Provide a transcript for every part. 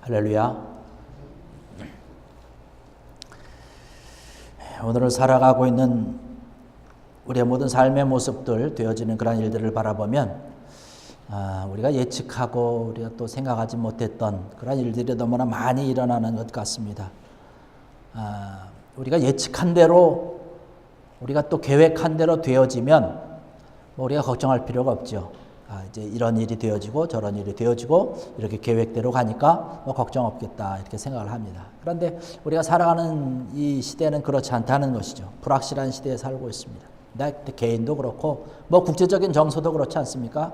할렐루야. 오늘을 살아가고 있는 우리의 모든 삶의 모습들, 되어지는 그런 일들을 바라보면 우리가 예측하고 우리가 또 생각하지 못했던 그런 일들이 너무나 많이 일어나는 것 같습니다. 우리가 예측한 대로, 우리가 또 계획한 대로 되어지면 우리가 걱정할 필요가 없죠. 이제 이런 일이 되어지고 저런 일이 되어지고 이렇게 계획대로 가니까 걱정 없겠다 이렇게 생각을 합니다. 그런데 우리가 살아가는 이 시대는 그렇지 않다는 것이죠. 불확실한 시대에 살고 있습니다. 내 개인도 그렇고 국제적인 정서도 그렇지 않습니까?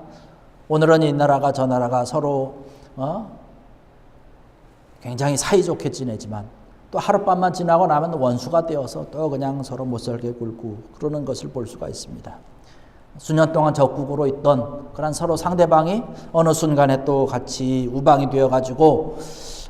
오늘은 이 나라가 저 나라가 서로 굉장히 사이좋게 지내지만 또 하룻밤만 지나고 나면 원수가 되어서 또 그냥 서로 못살게 굴고 그러는 것을 볼 수가 있습니다. 수년 동안 적국으로 있던 그런 서로 상대방이 어느 순간에 또 같이 우방이 되어가지고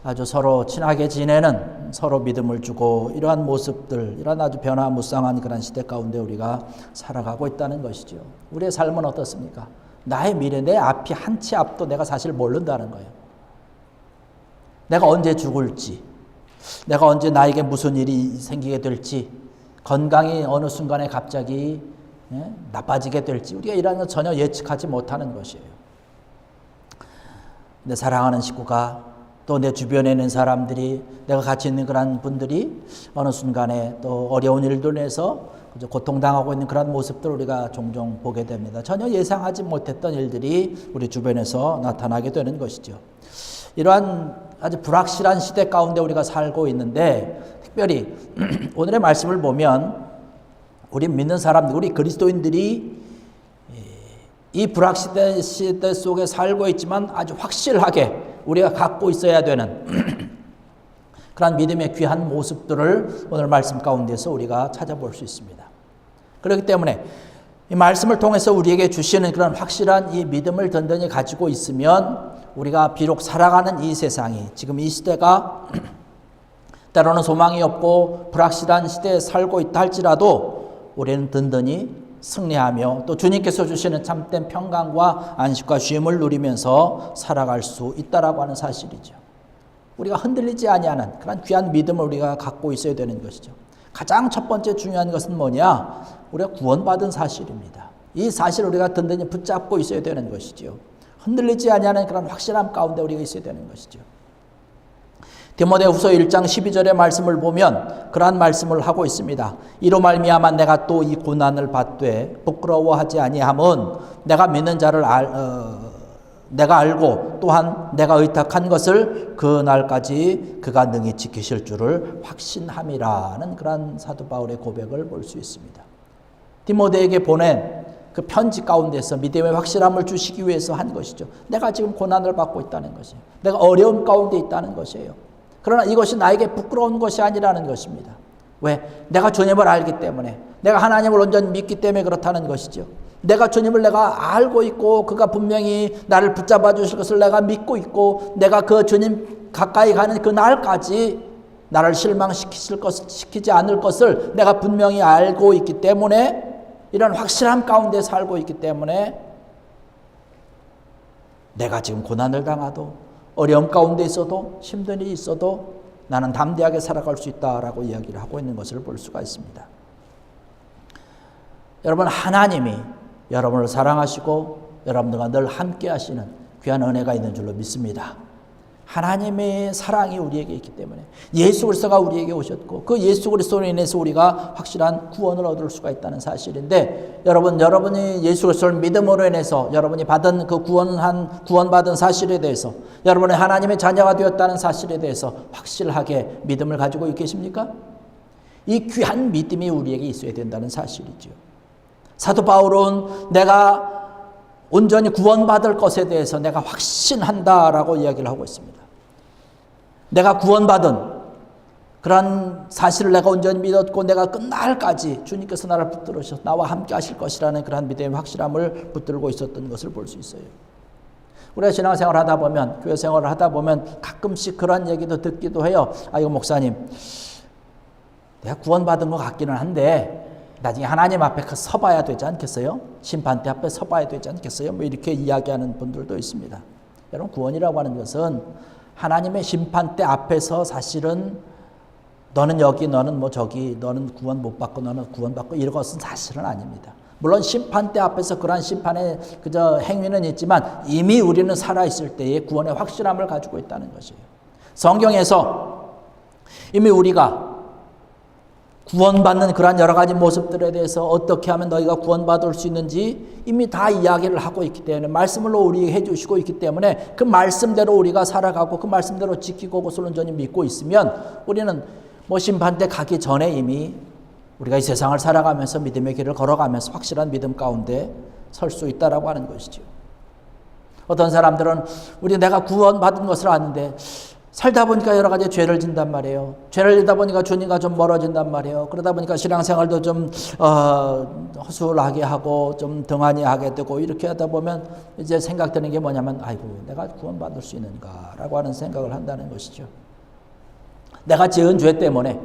아주 서로 친하게 지내는, 서로 믿음을 주고 이러한 모습들, 이런 아주 변화무쌍한 그런 시대 가운데 우리가 살아가고 있다는 것이죠. 우리의 삶은 어떻습니까? 나의 미래, 내 앞이 한 치 앞도 내가 사실 모른다는 거예요. 내가 언제 죽을지, 내가 언제 나에게 무슨 일이 생기게 될지, 건강이 어느 순간에 갑자기 나빠지게 될지 우리가 이런 건 전혀 예측하지 못하는 것이에요. 내 사랑하는 식구가 또 내 주변에 있는 사람들이, 내가 같이 있는 그런 분들이 어느 순간에 또 어려운 일들 내서 고통당하고 있는 그런 모습들 우리가 종종 보게 됩니다. 전혀 예상하지 못했던 일들이 우리 주변에서 나타나게 되는 것이죠. 이러한 아주 불확실한 시대 가운데 우리가 살고 있는데, 특별히 오늘의 말씀을 보면 우리 믿는 사람들, 우리 그리스도인들이 이 불확실한 시대 속에 살고 있지만 아주 확실하게 우리가 갖고 있어야 되는 그런 믿음의 귀한 모습들을 오늘 말씀 가운데서 우리가 찾아볼 수 있습니다. 그렇기 때문에 이 말씀을 통해서 우리에게 주시는 그런 확실한 이 믿음을 든든히 가지고 있으면 우리가 비록 살아가는 이 세상이, 지금 이 시대가 때로는 소망이 없고 불확실한 시대에 살고 있다 할지라도 우리는 든든히 승리하며 또 주님께서 주시는 참된 평강과 안식과 쉼을 누리면서 살아갈 수 있다라고 하는 사실이죠. 우리가 흔들리지 아니하는 그런 귀한 믿음을 우리가 갖고 있어야 되는 것이죠. 가장 첫 번째 중요한 것은 뭐냐? 우리가 구원받은 사실입니다. 이 사실을 우리가 든든히 붙잡고 있어야 되는 것이죠. 흔들리지 아니하는 그런 확실함 가운데 우리가 있어야 되는 것이죠. 디모데후서 1장 12절의 말씀을 보면 그러한 말씀을 하고 있습니다. 이로 말미암아 내가 또 이 고난을 받되 부끄러워하지 아니함은 내가 믿는 자를 내가 알고 또한 내가 의탁한 것을 그 날까지 그가 능히 지키실 줄을 확신함이라는 그러한 사도 바울의 고백을 볼 수 있습니다. 디모데에게 보낸 그 편지 가운데서 믿음의 확실함을 주시기 위해서 한 것이죠. 내가 지금 고난을 받고 있다는 것이에요. 내가 어려움 가운데 있다는 것이에요. 그러나 이것이 나에게 부끄러운 것이 아니라는 것입니다. 왜? 내가 주님을 알기 때문에, 내가 하나님을 온전히 믿기 때문에 그렇다는 것이죠. 내가 주님을 내가 알고 있고 그가 분명히 나를 붙잡아 주실 것을 내가 믿고 있고, 내가 그 주님 가까이 가는 그 날까지 나를 실망시키지 않을 것을 내가 분명히 알고 있기 때문에, 이런 확실함 가운데 살고 있기 때문에 내가 지금 고난을 당하도, 어려움 가운데 있어도, 힘든 일이 있어도 나는 담대하게 살아갈 수 있다라고 이야기를 하고 있는 것을 볼 수가 있습니다. 여러분, 하나님이 여러분을 사랑하시고 여러분들과 늘 함께 하시는 귀한 은혜가 있는 줄로 믿습니다. 하나님의 사랑이 우리에게 있기 때문에, 예수 그리스도가 우리에게 오셨고 그 예수 그리스도로 인해서 우리가 확실한 구원을 얻을 수가 있다는 사실인데, 여러분이 예수 그리스도를 믿음으로 인해서 여러분이 받은 그 구원받은 사실에 대해서, 여러분의 하나님의 자녀가 되었다는 사실에 대해서 확실하게 믿음을 가지고 계십니까? 이 귀한 믿음이 우리에게 있어야 된다는 사실이죠. 사도 바울은 내가 온전히 구원받을 것에 대해서 내가 확신한다라고 이야기를 하고 있습니다. 내가 구원받은 그런 사실을 내가 온전히 믿었고 내가 끝날까지 주님께서 나를 붙들으셔서 나와 함께 하실 것이라는 그런 믿음의 확실함을 붙들고 있었던 것을 볼 수 있어요. 우리가 신앙생활을 하다 보면, 교회 생활을 하다 보면 가끔씩 그런 얘기도 듣기도 해요. 이거 목사님, 내가 구원받은 것 같기는 한데 나중에 하나님 앞에 서봐야 되지 않겠어요? 심판대 앞에 서봐야 되지 않겠어요? 이렇게 이야기하는 분들도 있습니다. 여러분, 구원이라고 하는 것은 하나님의 심판대 앞에서 사실은 너는 여기, 너는 뭐 저기, 너는 구원 못 받고 너는 구원받고 이런 것은 사실은 아닙니다. 물론 심판대 앞에서 그러한 심판의 그저 행위는 있지만 이미 우리는 살아있을 때의 구원의 확실함을 가지고 있다는 것이에요. 성경에서 이미 우리가 구원받는 그러한 여러 가지 모습들에 대해서 어떻게 하면 너희가 구원받을 수 있는지 이미 다 이야기를 하고 있기 때문에 말씀으로 우리에게 해주시고 있기 때문에 그 말씀대로 우리가 살아가고 그 말씀대로 지키고 그것을 온전히 믿고 있으면 우리는 뭐 심판대 가기 전에 이미 우리가 이 세상을 살아가면서 믿음의 길을 걸어가면서 확실한 믿음 가운데 설 수 있다라고 하는 것이죠. 어떤 사람들은 내가 구원받은 것을 아는데 살다 보니까 여러 가지 죄를 진단 말이에요. 죄를 지다 보니까 주님과 좀 멀어진단 말이에요. 그러다 보니까 신앙생활도 좀 허술하게 하고 좀 등한히 하게 되고 이렇게 하다 보면 이제 생각되는 게 뭐냐면 아이고 내가 구원받을 수 있는가라고 하는 생각을 한다는 것이죠. 내가 지은 죄 때문에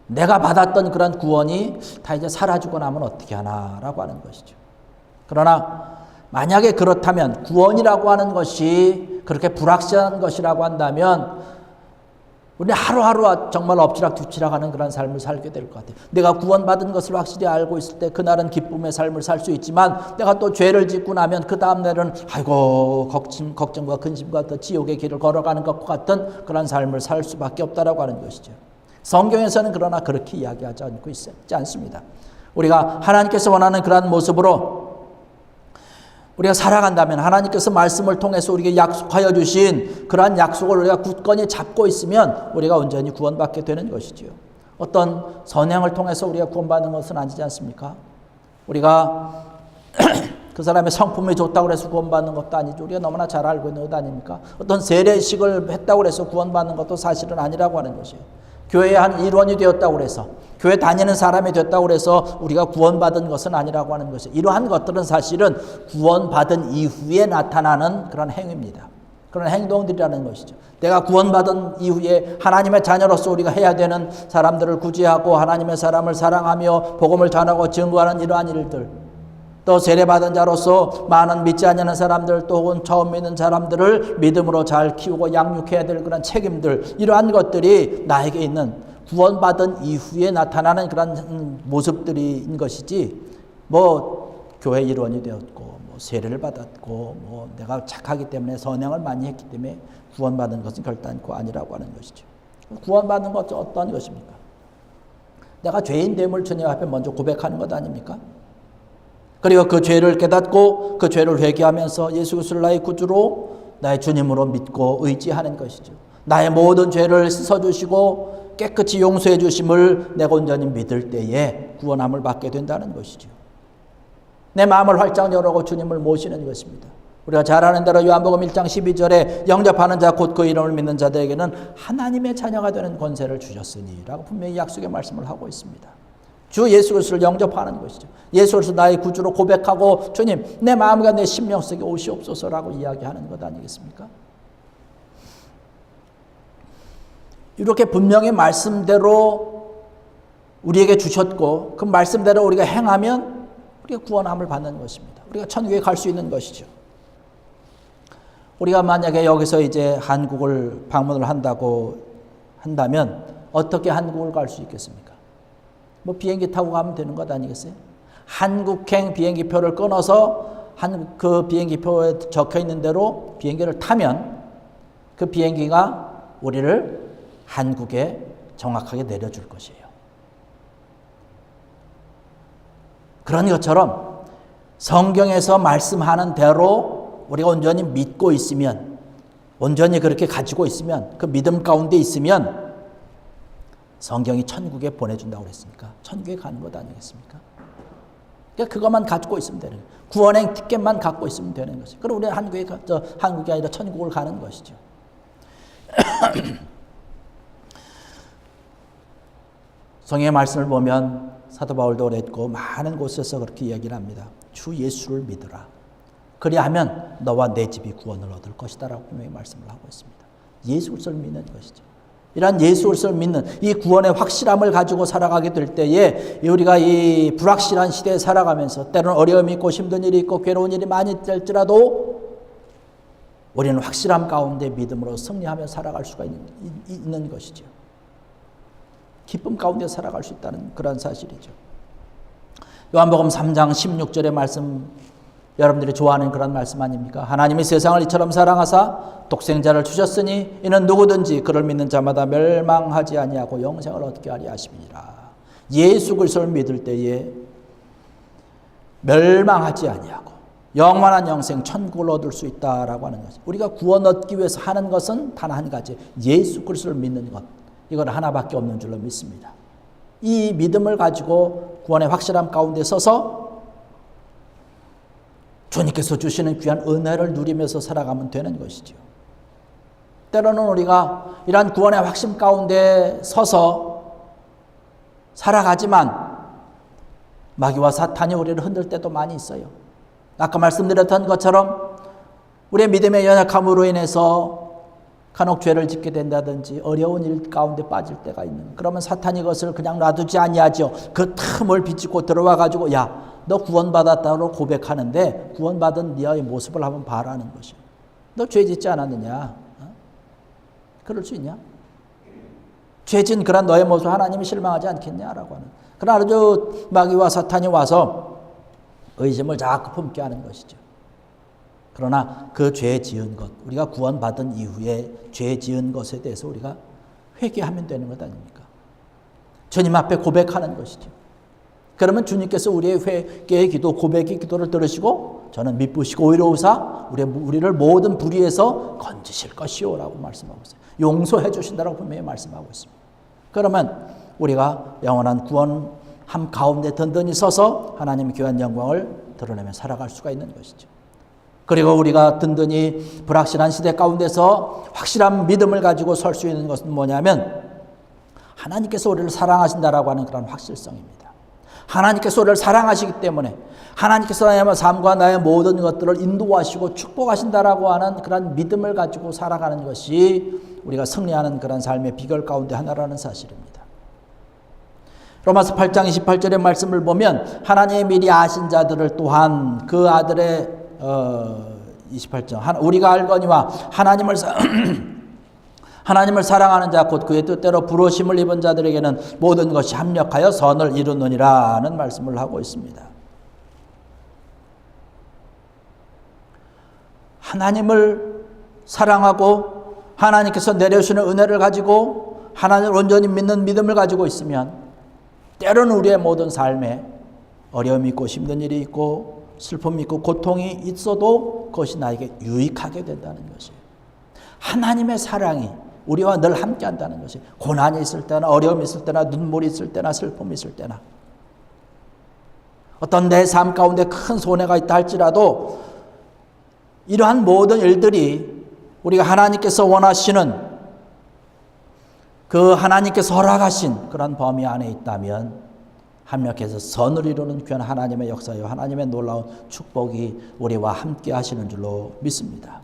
내가 받았던 그런 구원이 다 이제 사라지고 나면 어떻게 하나라고 하는 것이죠. 그러나 만약에 그렇다면 구원이라고 하는 것이 그렇게 불확실한 것이라고 한다면 우리는 하루하루 정말 엎치락뒤치락하는 그런 삶을 살게 될 것 같아요. 내가 구원받은 것을 확실히 알고 있을 때 그날은 기쁨의 삶을 살 수 있지만 내가 또 죄를 짓고 나면 그 다음 날은 아이고 걱정과 근심과 또 지옥의 길을 걸어가는 것과 같은 그런 삶을 살 수밖에 없다라고 하는 것이죠. 성경에서는 그러나 그렇게 이야기하지 않고 있지 않습니다. 우리가 하나님께서 원하는 그런 모습으로 우리가 살아간다면 하나님께서 말씀을 통해서 우리에게 약속하여 주신 그러한 약속을 우리가 굳건히 잡고 있으면 우리가 온전히 구원받게 되는 것이지요. 어떤 선행을 통해서 우리가 구원받는 것은 아니지 않습니까? 우리가 그 사람의 성품이 좋다고 해서 구원받는 것도 아니죠. 우리가 너무나 잘 알고 있는 것 아닙니까? 어떤 세례식을 했다고 해서 구원받는 것도 사실은 아니라고 하는 것이에요. 교회의 한 일원이 되었다고 해서 교회 다니는 사람이 됐다고 해서 우리가 구원받은 것은 아니라고 하는 것이에요. 이러한 것들은 사실은 구원받은 이후에 나타나는 그런 행위입니다. 그런 행동들이라는 것이죠. 내가 구원받은 이후에 하나님의 자녀로서 우리가 해야 되는 사람들을 구제하고 하나님의 사람을 사랑하며 복음을 전하고 증거하는 이러한 일들, 또 세례받은 자로서 많은 믿지 않는 사람들 또 혹은 처음 믿는 사람들을 믿음으로 잘 키우고 양육해야 될 그런 책임들, 이러한 것들이 나에게 있는 구원받은 이후에 나타나는 그런 모습들인 것이지 뭐 교회 일원이 되었고 뭐 세례를 받았고 뭐 내가 착하기 때문에 선행을 많이 했기 때문에 구원받은 것은 결단코 아니라고 하는 것이죠. 구원받는 것은 어떤 것입니까? 내가 죄인됨을 주님 앞에 먼저 고백하는 것 아닙니까? 그리고 그 죄를 깨닫고 그 죄를 회개하면서 예수 그리스도를 나의 구주로 나의 주님으로 믿고 의지하는 것이죠. 나의 모든 죄를 씻어주시고 깨끗이 용서해 주심을 내가 온전히 믿을 때에 구원함을 받게 된다는 것이죠. 내 마음을 활짝 열고 주님을 모시는 것입니다. 우리가 잘 아는 대로 요한복음 1장 12절에 영접하는 자 곧 그 이름을 믿는 자들에게는 하나님의 자녀가 되는 권세를 주셨으니 라고 분명히 약속의 말씀을 하고 있습니다. 주 예수 그리스도를 영접하는 것이죠. 예수 그리스도 나의 구주로 고백하고 주님 내 마음과 내 심령 속에 오시옵소서라고 이야기하는 것 아니겠습니까? 이렇게 분명히 말씀대로 우리에게 주셨고 그 말씀대로 우리가 행하면 우리가 구원함을 받는 것입니다. 우리가 천국에 갈 수 있는 것이죠. 우리가 만약에 여기서 이제 한국을 방문을 한다고 한다면 어떻게 한국을 갈 수 있겠습니까? 뭐 비행기 타고 가면 되는 것 아니겠어요? 한국행 비행기표를 끊어서 그 비행기표에 적혀 있는 대로 비행기를 타면 그 비행기가 우리를 한국에 정확하게 내려줄 것이에요. 그런 것처럼 성경에서 말씀하는 대로 우리가 온전히 믿고 있으면, 온전히 그렇게 가지고 있으면, 그 믿음 가운데 있으면 성경이 천국에 보내준다고 그랬으니까 천국에 가는 것 아니겠습니까? 그러니까 그것만 가지고 있으면 되는 거예요. 구원행 티켓만 갖고 있으면 되는 것이죠. 그럼 우리는 한국이 아니라 천국을 가는 것이죠. 성경의 말씀을 보면 사도 바울도 그랬고 많은 곳에서 그렇게 이야기를 합니다. 주 예수를 믿으라. 그리하면 너와 내 집이 구원을 얻을 것이다 라고 분명히 말씀을 하고 있습니다. 예수 그리스도를 믿는 것이죠. 이러한 예수 그리스도를 믿는 이 구원의 확실함을 가지고 살아가게 될 때에 우리가 이 불확실한 시대에 살아가면서 때로는 어려움이 있고 힘든 일이 있고 괴로운 일이 많이 될지라도 우리는 확실함 가운데 믿음으로 승리하며 살아갈 수가 있는 것이죠. 기쁨 가운데 살아갈 수 있다는 그런 사실이죠. 요한복음 3장 16절의 말씀, 여러분들이 좋아하는 그런 말씀 아닙니까? 하나님이 세상을 이처럼 사랑하사 독생자를 주셨으니 이는 누구든지 그를 믿는 자마다 멸망하지 아니하고 영생을 얻게 하리 하심이니라. 예수 그리스도를 믿을 때에 멸망하지 아니하고 영원한 영생 천국을 얻을 수 있다라고 하는 거죠. 우리가 구원 얻기 위해서 하는 것은 단 한 가지, 예수 그리스도를 믿는 것. 이건 하나밖에 없는 줄로 믿습니다. 이 믿음을 가지고 구원의 확실함 가운데 서서 주님께서 주시는 귀한 은혜를 누리면서 살아가면 되는 것이죠. 때로는 우리가 이러한 구원의 확신 가운데 서서 살아가지만 마귀와 사탄이 우리를 흔들 때도 많이 있어요. 아까 말씀드렸던 것처럼 우리의 믿음의 연약함으로 인해서 간혹 죄를 짓게 된다든지 어려운 일 가운데 빠질 때가 있는, 그러면 사탄이 그것을 그냥 놔두지 아니하죠. 그 틈을 비집고 들어와 가지고 야, 너 구원받았다고 고백하는데 구원받은 너의 모습을 한번 봐라는 것이요. 너 죄 짓지 않았느냐? 그럴 수 있냐? 죄 짓은 그런 너의 모습 하나님이 실망하지 않겠냐라고 하는. 그러나 아주 마귀와 사탄이 와서 의심을 자꾸 품게 하는 것이죠. 그러나 그 죄 지은 것, 우리가 구원받은 이후에 죄 지은 것에 대해서 우리가 회개하면 되는 것 아닙니까? 주님 앞에 고백하는 것이죠. 그러면 주님께서 우리의 회개의 기도, 고백의 기도를 들으시고 저는 미쁘시고 의로우사 우리를 모든 불의에서 건지실 것이요 라고 말씀하고 있어요. 용서해 주신다라고 분명히 말씀하고 있습니다. 그러면 우리가 영원한 구원함 가운데 든든히 서서 하나님의 귀한 영광을 드러내며 살아갈 수가 있는 것이죠. 그리고 우리가 든든히 불확실한 시대 가운데서 확실한 믿음을 가지고 설 수 있는 것은 뭐냐면 하나님께서 우리를 사랑하신다라고 하는 그런 확실성입니다. 하나님께서 우리를 사랑하시기 때문에 하나님께서 나의 삶과 나의 모든 것들을 인도하시고 축복하신다라고 하는 그런 믿음을 가지고 살아가는 것이 우리가 승리하는 그런 삶의 비결 가운데 하나라는 사실입니다. 로마서 8장 28절의 말씀을 보면 하나님의 미리 아신 자들을 또한 그 아들의 28절 우리가 알거니와 하나님을 사랑하는 자 곧 그의 뜻대로 부르심을 입은 자들에게는 모든 것이 합력하여 선을 이루느니라는 말씀을 하고 있습니다. 하나님을 사랑하고 하나님께서 내려주시는 은혜를 가지고 하나님을 온전히 믿는 믿음을 가지고 있으면 때로는 우리의 모든 삶에 어려움이 있고 힘든 일이 있고 슬픔이 있고 고통이 있어도 그것이 나에게 유익하게 된다는 것이에요. 하나님의 사랑이 우리와 늘 함께 한다는 것이, 고난이 있을 때나 어려움이 있을 때나 눈물이 있을 때나 슬픔이 있을 때나 어떤 내 삶 가운데 큰 손해가 있다 할지라도 이러한 모든 일들이 우리가 하나님께서 원하시는 그 하나님께서 허락하신 그런 범위 안에 있다면 합력해서 선을 이루는 귀한 하나님의 역사요 하나님의 놀라운 축복이 우리와 함께 하시는 줄로 믿습니다.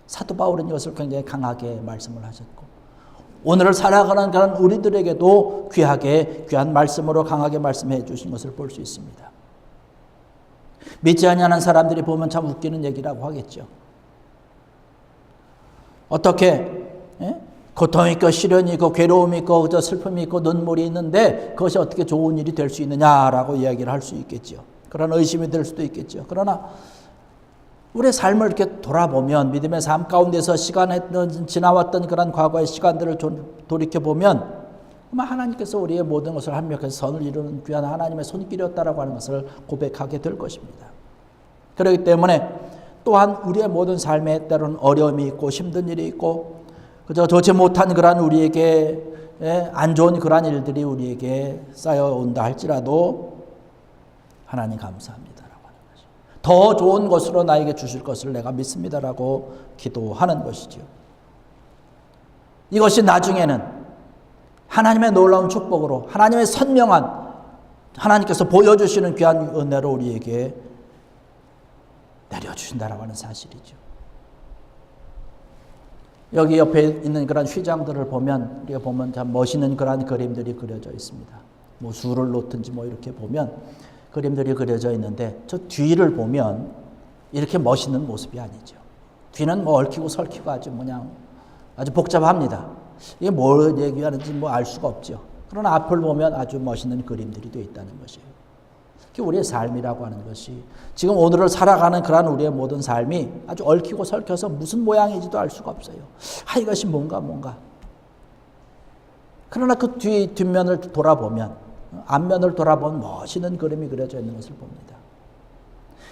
사도 바울은 이것을 굉장히 강하게 말씀을 하셨고 오늘을 살아가는 그런 우리들에게도 귀한 말씀으로 강하게 말씀해 주신 것을 볼 수 있습니다. 믿지 아니하는 사람들이 보면 참 웃기는 얘기라고 하겠죠. 어떻게 고통이 있고 시련이 있고 괴로움이 있고 슬픔이 있고 눈물이 있는데 그것이 어떻게 좋은 일이 될 수 있느냐라고 이야기를 할 수 있겠죠. 그런 의심이 들 수도 있겠죠. 그러나 우리의 삶을 이렇게 돌아보면 믿음의 삶 가운데서 지나왔던 그런 과거의 시간들을 돌이켜보면 아마 하나님께서 우리의 모든 것을 합력해서 선을 이루는 귀한 하나님의 손길이었다라고 하는 것을 고백하게 될 것입니다. 그렇기 때문에 또한 우리의 모든 삶에 때로는 어려움이 있고 힘든 일이 있고 그저 좋지 못한 그런 우리에게 안 좋은 그런 일들이 우리에게 쌓여온다 할지라도 하나님 감사합니다라고 하는 것이죠. 더 좋은 것으로 나에게 주실 것을 내가 믿습니다라고 기도하는 것이죠. 이것이 나중에는 하나님의 놀라운 축복으로 하나님의 선명한 하나님께서 보여주시는 귀한 은혜로 우리에게 내려주신다라고 하는 사실이죠. 여기 옆에 있는 그런 휘장들을 보면 우리가 보면 참 멋있는 그런 그림들이 그려져 있습니다. 뭐 술을 놓든지 뭐 이렇게 보면 그림들이 그려져 있는데 저 뒤를 보면 이렇게 멋있는 모습이 아니죠. 뒤는 뭐 얽히고 설키고 아주 복잡합니다. 이게 뭘 얘기하는지 뭐 알 수가 없죠. 그러나 앞을 보면 아주 멋있는 그림들이 되어 있다는 것이에요. 그게 우리의 삶이라고 하는 것이 지금 오늘을 살아가는 그러한 우리의 모든 삶이 아주 얽히고 설켜서 무슨 모양인지도 알 수가 없어요. 이것이 뭔가. 그러나 그 뒷면을 돌아보면, 앞면을 돌아보면 멋있는 그림이 그려져 있는 것을 봅니다.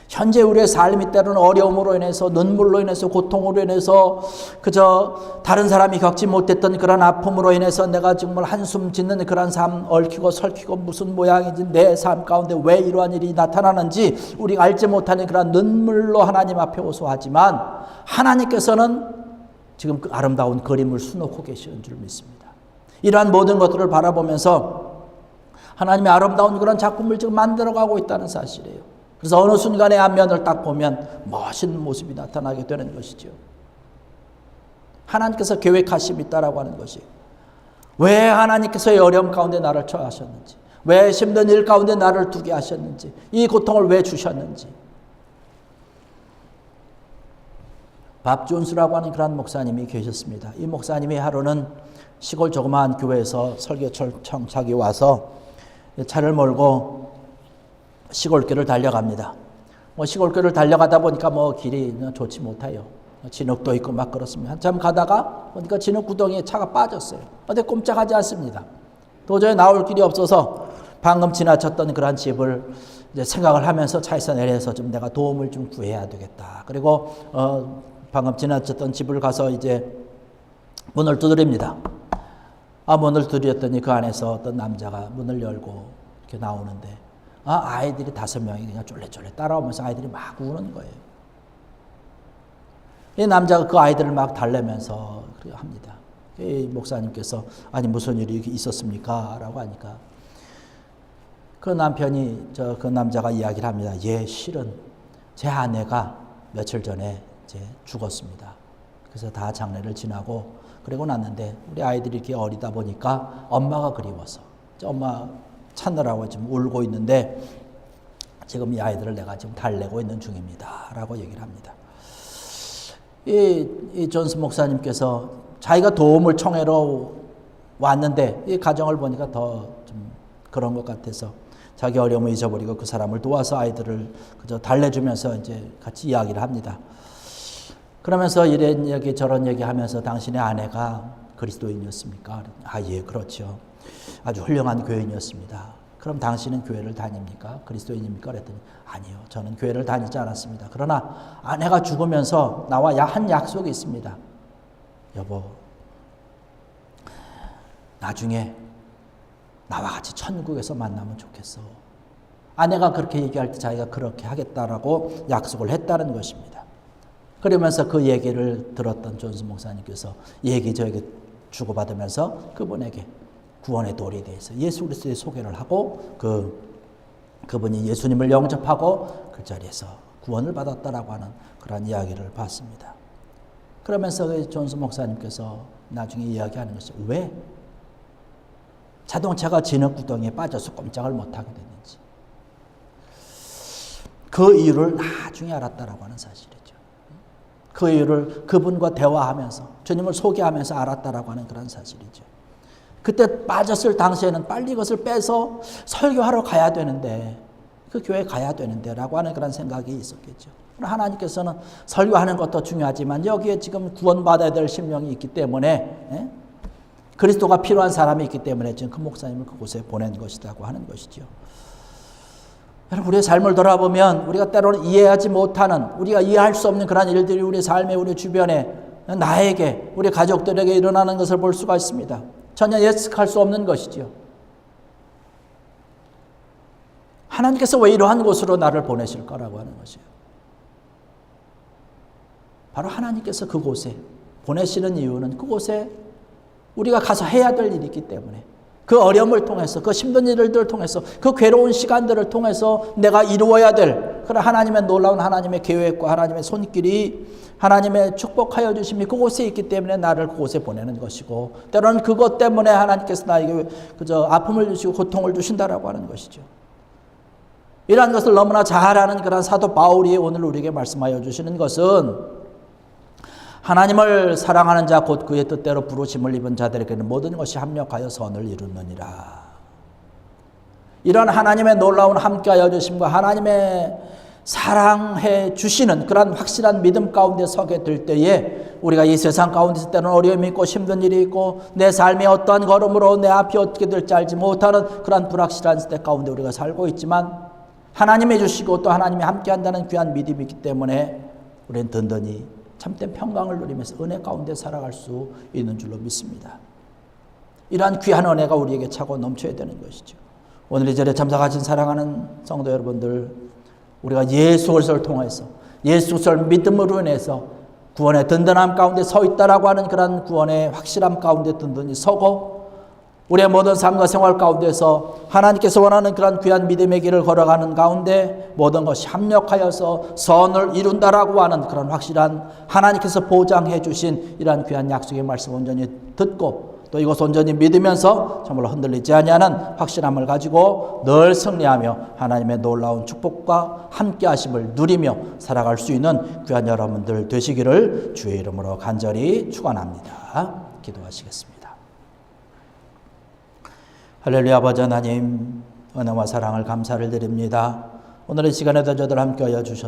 현재 우리의 삶이 때로는 어려움으로 인해서, 눈물로 인해서, 고통으로 인해서, 그저 다른 사람이 겪지 못했던 그런 아픔으로 인해서 내가 정말 한숨 짓는 그런 삶, 얽히고 설키고 무슨 모양인지, 내 삶 가운데 왜 이러한 일이 나타나는지 우리가 알지 못하는 그런 눈물로 하나님 앞에 호소하지만, 하나님께서는 지금 그 아름다운 그림을 수놓고 계시는 줄 믿습니다. 이러한 모든 것들을 바라보면서 하나님의 아름다운 그런 작품을 지금 만들어가고 있다는 사실이에요. 그래서 어느 순간에 앞면을 딱 보면 멋있는 모습이 나타나게 되는 것이죠. 하나님께서 계획하심이 있다라고 하는 것이, 왜 하나님께서 이 어려움 가운데 나를 처하셨는지, 왜 힘든 일 가운데 나를 두게 하셨는지, 이 고통을 왜 주셨는지. 밥준수라고 하는 그런 목사님이 계셨습니다. 이 목사님이 하루는 시골 조그마한 교회에서 설교 청착이 와서 차를 몰고 시골길을 달려갑니다. 시골길을 달려가다 보니까 길이 좋지 못해요. 진흙도 있고 막 그렇습니다. 한참 가다가 보니까 진흙 구덩이에 차가 빠졌어요. 근데 꼼짝하지 않습니다. 도저히 나올 길이 없어서 방금 지나쳤던 그런 집을 이제 생각을 하면서 차에서 내려서 좀 내가 도움을 좀 구해야 되겠다. 그리고 방금 지나쳤던 집을 가서 이제 문을 두드립니다. 문을 두드렸더니 그 안에서 어떤 남자가 문을 열고 이렇게 나오는데, 아이들이 5명이 그냥 쫄래쫄래 따라오면서 아이들이 막 우는 거예요. 이 남자가 그 아이들을 막 달래면서 합니다. 이 목사님께서 무슨 일이 있었습니까? 라고 하니까 그 남편이 그 남자가 이야기를 합니다. 실은 제 아내가 며칠 전에 이제 죽었습니다. 그래서 다 장례를 지나고 그러고 났는데 우리 아이들이 이렇게 어리다 보니까 엄마가 그리워서 엄마 찾느라고 지금 울고 있는데 지금 이 아이들을 내가 지금 달래고 있는 중입니다. 라고 얘기를 합니다. 이 존스 목사님께서 자기가 도움을 청하러 왔는데 이 가정을 보니까 더 좀 그런 것 같아서 자기 어려움을 잊어버리고 그 사람을 도와서 아이들을 그저 달래주면서 이제 같이 이야기를 합니다. 그러면서 이런 얘기 저런 얘기 하면서 당신의 아내가 그리스도인이었습니까? 예, 그렇죠. 아주 훌륭한 교인이었습니다. 그럼 당신은 교회를 다닙니까? 그리스도인입니까? 그랬더니 아니요. 저는 교회를 다니지 않았습니다. 그러나 아내가 죽으면서 나와 한 약속이 있습니다. 여보, 나중에 나와 같이 천국에서 만나면 좋겠어. 아내가 그렇게 얘기할 때 자기가 그렇게 하겠다라고 약속을 했다는 것입니다. 그러면서 그 얘기를 들었던 존스 목사님께서 얘기저기 주고받으면서 그분에게 구원의 도리에 대해서 예수 그리스도의 소개를 하고 그분이 예수님을 영접하고 그 자리에서 구원을 받았다라고 하는 그런 이야기를 봤습니다. 그러면서 존스 목사님께서 나중에 이야기하는 것이 왜 자동차가 진흙 구덩이에 빠져서 꼼짝을 못하게 됐는지 그 이유를 나중에 알았다라고 하는 사실이죠. 그 이유를 그분과 대화하면서 주님을 소개하면서 알았다라고 하는 그런 사실이죠. 그때 빠졌을 당시에는 빨리 이것을 빼서 설교하러 가야 되는데 그 교회에 가야 되는데 라고 하는 그런 생각이 있었겠죠. 하나님께서는 설교하는 것도 중요하지만 여기에 지금 구원받아야 될 심령이 있기 때문에 그리스도가 필요한 사람이 있기 때문에 지금 그 목사님을 그곳에 보낸 것이라고 하는 것이죠. 여러분 우리의 삶을 돌아보면 우리가 때로는 이해하지 못하는 우리가 이해할 수 없는 그런 일들이 우리 삶에 우리 주변에 나에게 우리 가족들에게 일어나는 것을 볼 수가 있습니다. 전혀 예측할 수 없는 것이죠. 하나님께서 왜 이러한 곳으로 나를 보내실 거라고 하는 것이에요. 바로 하나님께서 그곳에 보내시는 이유는 그곳에 우리가 가서 해야 될 일이 있기 때문에 그 어려움을 통해서 그 힘든 일들을 통해서 그 괴로운 시간들을 통해서 내가 이루어야 될 그런 하나님의 놀라운 하나님의 계획과 하나님의 손길이 하나님의 축복하여 주심이 그곳에 있기 때문에 나를 그곳에 보내는 것이고 때로는 그것 때문에 하나님께서 나에게 그저 아픔을 주시고 고통을 주신다라고 하는 것이죠. 이러한 것을 너무나 잘 아는 그런 사도 바울이 오늘 우리에게 말씀하여 주시는 것은 하나님을 사랑하는 자 곧 그의 뜻대로 부르심을 입은 자들에게는 모든 것이 합력하여 선을 이루느니라. 이런 하나님의 놀라운 함께하여 주심과 하나님의 사랑해 주시는 그런 확실한 믿음 가운데 서게 될 때에 우리가 이 세상 가운데서 때는 어려움이 있고 힘든 일이 있고 내 삶의 어떠한 걸음으로 내 앞이 어떻게 될지 알지 못하는 그런 불확실한 때 가운데 우리가 살고 있지만 하나님이 주시고 또 하나님이 함께한다는 귀한 믿음이 있기 때문에 우리는 든든히 참된 평강을 누리면서 은혜 가운데 살아갈 수 있는 줄로 믿습니다. 이러한 귀한 은혜가 우리에게 차고 넘쳐야 되는 것이죠. 오늘 이 자리에 참석하신 사랑하는 성도 여러분들, 우리가 예수 그리스도를 통해서 예수 그리스도를 믿음으로 인해서 구원의 든든함 가운데 서 있다라고 하는 그런 구원의 확실함 가운데 든든히 서고 우리의 모든 삶과 생활 가운데서 하나님께서 원하는 그런 귀한 믿음의 길을 걸어가는 가운데 모든 것이 합력하여서 선을 이룬다라고 하는 그런 확실한 하나님께서 보장해 주신 이러한 귀한 약속의 말씀 온전히 듣고 또 이것 온전히 믿으면서 정말로 흔들리지 아니하는 확실함을 가지고 늘 승리하며 하나님의 놀라운 축복과 함께하심을 누리며 살아갈 수 있는 귀한 여러분들 되시기를 주의 이름으로 간절히 축원합니다. 기도하시겠습니다. 할렐루야. 아버지 하나님, 은혜와 사랑을 감사를 드립니다. 오늘 이 시간에도 저들 함께하여 주셔서